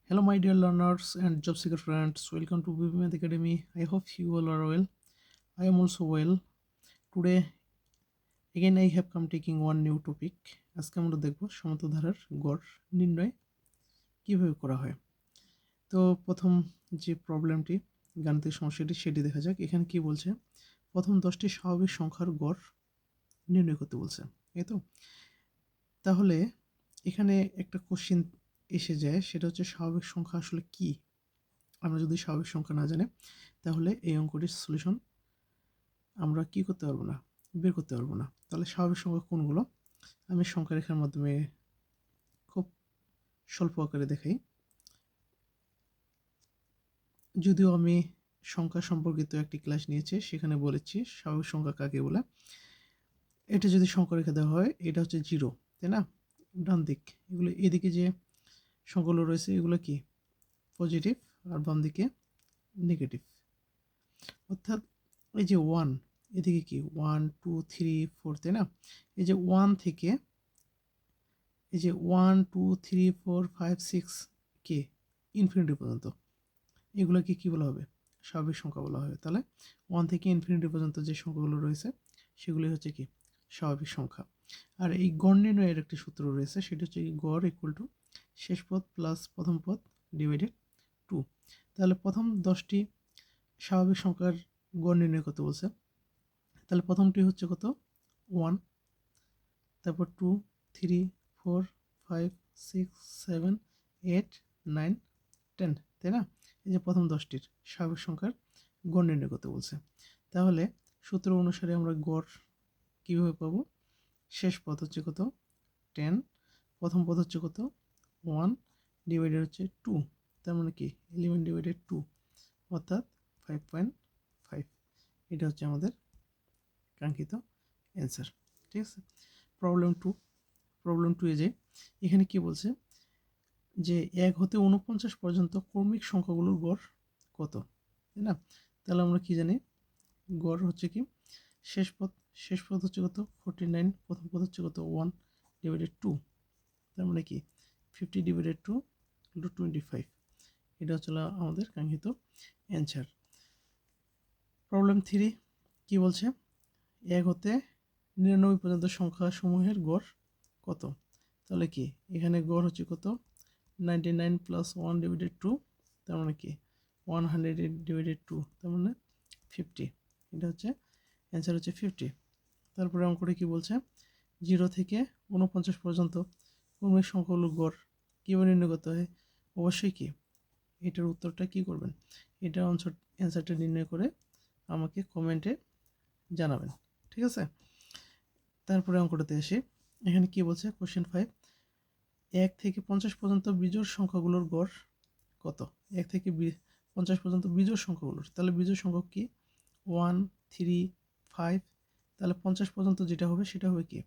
Hello, my dear learners and job seeker friends. Welcome to BB Math Academy. I hope you all are well. I am also well. Today, again, I have come taking one new topic. আজকে আমরা দেখব সমতধারার গড় নির্ণয় কিভাবে করা হয়। তো প্রথম যে প্রবলেমটি গাণিতিক সমস্যাটি সেটি দেখা যাক। এখানে কি বলছে, প্রথম 10টি স্বাভাবিক সংখ্যার গড় নির্ণয় করতে বলছে, এই তো। তাহলে এখানে একটা কোশ্চেন এসে যায়, সেটা হচ্ছে স্বাভাবিক সংখ্যা আসলে কি। আমরা যদি স্বাভাবিক সংখ্যা না জানি তাহলে এই অঙ্কটির সলিউশন আমরা কি করতে পারবো না, বের করতে পারবো না। তাহলে স্বাভাবিক সংখ্যা কোনগুলো আমি সংখ্যা রেখার মাধ্যমে খুব স্বল্প আকারে দেখাই। যদিও আমি সংখ্যা সম্পর্কিত একটি ক্লাস নিয়েছি, সেখানে বলেছি স্বাভাবিক সংখ্যা কাকে বলে। এটা যদি সংখ্যা রেখা দেওয়া হয়, এটা হচ্ছে 0, তাই না? ডান দিক, এগুলো এদিকে যে সংখ্যাগুলো রয়েছে এগুলো কি পজিটিভ, আর বাম দিকে নেগেটিভ। অর্থাৎ এই যে 1, এদিকে কি 1 2 3 4, তাই না? এই যে 1 থেকে এই যে 1 2 3 4 5 6 কে ইনফিনিটি পর্যন্ত, এগুলোকে কি বলা হবে? স্বাভাবিক সংখ্যা বলা হবে। তাহলে 1 থেকে ইনফিনিটি পর্যন্ত যে সংখ্যাগুলো রয়েছে সেগুলি হচ্ছে কি স্বাভাবিক সংখ্যা। আর এই গড় নির্ণয়ের একটি সূত্র রয়েছে, সেটা হচ্ছে গড় ইকুয়াল টু শেষ পদ প্লাস প্রথম পদ ডিভাইডেড 2। তাহলে প্রথম 10টি স্বাভাবিক সংখ্যার গড় নির্ণয় করতে বলছে। তাহলে প্রথমটি হচ্ছে কত? 1, তারপর 2 3 4 5 6 7 8 9 10, তাই না? এই যে প্রথম 10টির স্বাভাবিক সংখ্যার গড় নির্ণয় করতে বলছে। তাহলে সূত্র অনুসারে আমরা গড় কীভাবে পাবো? শেষ পদ হচ্ছে কত? 10, প্রথম পদ হচ্ছে কত? 1 ডিভাইডেড হচ্ছে 2, তার মানে কি 11 ডিভাইডেড 2 অর্থাৎ 5.5। এটা হচ্ছে আমাদের কাঙ্ক্ষিত অ্যান্সার। ঠিক আছে। প্রবলেম 2 এ যে এখানে কি বলছে যে 1 হতে 49 পর্যন্ত ক্রমিক সংখ্যাগুলোর গড় কত, তাই না? তাহলে আমরা কি জানি, গড় হচ্ছে কি শেষ পদ হচ্ছে কত? 49, প্রথম পদ হচ্ছে কত? 1 ডিভাইডেড 2, তার মানে কি 50 ডিভাইডেড 2 = 25। এটা হচ্ছে আমাদের কাঙ্ক্ষিত অ্যান্সার। প্রবলেম 3 কি বলছে, 1 হতে 99 পর্যন্ত সংখ্যা সমূহের গড় কত? তাহলে কি এখানে গড় হচ্ছে কত? 99 প্লাস 1 ডিভাইডেড 2, তার মানে কি 100 ডিভাইডেড 2, তার মানে 50। এটা হচ্ছে অ্যান্সার হচ্ছে 50। তারপরে অঙ্কটা কি বলছে, 0 থেকে 49 পর্যন্ত ক্রমিক সংখ্যাগুলোর গড় কীভাবে নির্ণয় করতে হয়? অবশ্যই কি এটার উত্তরটা কি করবেন, এটা অ্যান্সারটা নির্ণয় করে আমাকে কমেন্টে জানাবেন। ঠিক আছে। তারপরে অঙ্কটাতে আসি। এখানে কি বলছে, কোশ্চেন 5, 1 থেকে 50 পর্যন্ত বিজোড় সংখ্যাগুলোর গড় কত? 1 থেকে 50 পর্যন্ত বিজোড় সংখ্যাগুলোর, তাহলে বিজোড় সংখ্যা কি 1 3 5, তাহলে 50 পর্যন্ত যেটা হবে সেটা হবে কি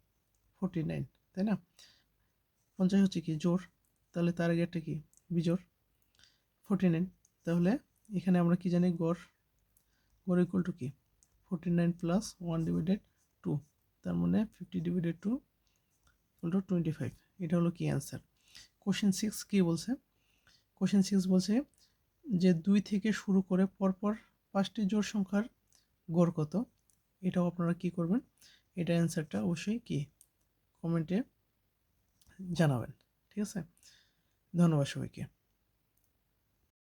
49, তাই না? 50 হচ্ছে কি জোড়, তাহলে তার আগে একটা কি বিজোড় 49। তাহলে এখানে আমরা কি জানি, গড় ইকুয়াল টু কি 49 প্লাস 1 ডিভাইডেড 2, তার মানে 50 ডিভাইডেড 2 ইকুয়াল টু 25। এটা হলো কি অ্যান্সার। কোশ্চেন 6 কি বলছে, কোশ্চেন 6 বলছে যে 2 থেকে শুরু করে পরপর 5টি জোড় সংখ্যার গড় কত? এটাও আপনারা কি করবেন, এটা অ্যান্সারটা অবশ্যই কি কমেন্টে জানাবেন। ঠিক আছে, ধন্যবাদ সবাইকে।